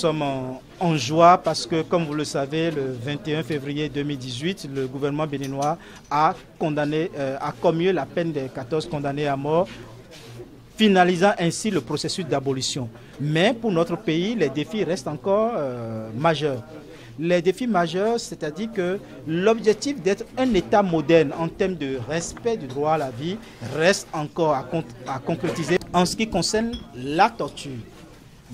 sommes en joie parce que, comme vous le savez, le 21 février 2018, le gouvernement béninois a commué la peine des 14 condamnés à mort, finalisant ainsi le processus d'abolition. Mais pour notre pays, les défis restent encore majeurs. Les défis majeurs, c'est-à-dire que l'objectif d'être un État moderne en termes de respect du droit à la vie reste encore à concrétiser. En ce qui concerne la torture,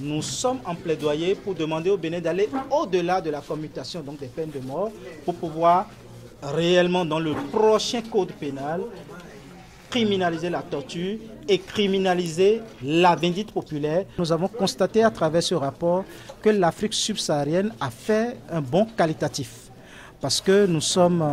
nous sommes en plaidoyer pour demander au Bénin d'aller au-delà de la commutation donc des peines de mort pour pouvoir réellement dans le prochain code pénal criminaliser la torture et criminaliser la vindicte populaire. Nous avons constaté à travers ce rapport que l'Afrique subsaharienne a fait un bond qualitatif parce que nous sommes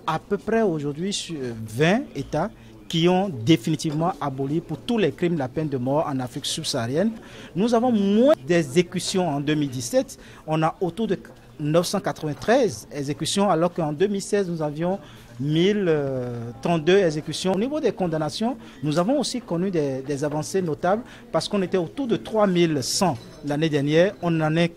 à peu près aujourd'hui sur 20 États qui ont définitivement aboli pour tous les crimes la peine de mort en Afrique subsaharienne. Nous avons moins d'exécutions en 2017. On a autour de 993 exécutions alors qu'en 2016 nous avions 1032 exécutions. Au niveau des condamnations, nous avons aussi connu des avancées notables parce qu'on était autour de 3100 l'année dernière. On n'en est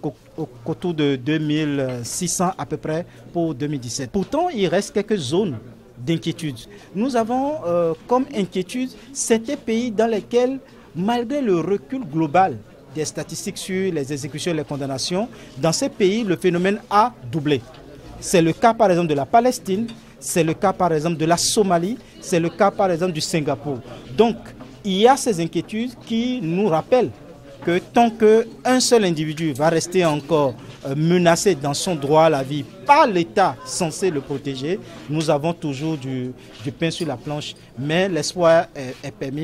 qu'autour de 2600 à peu près pour 2017. Pourtant, il reste quelques zones d'inquiétude. Nous avons comme inquiétude certains pays dans lesquels, malgré le recul global des statistiques sur les exécutions et les condamnations, dans ces pays, le phénomène a doublé. C'est le cas par exemple de la Palestine, c'est le cas par exemple de la Somalie, c'est le cas par exemple du Singapour. Donc il y a ces inquiétudes qui nous rappellent que tant qu'un seul individu va rester encore menacé dans son droit à la vie par l'État censé le protéger, nous avons toujours du pain sur la planche, mais l'espoir est permis.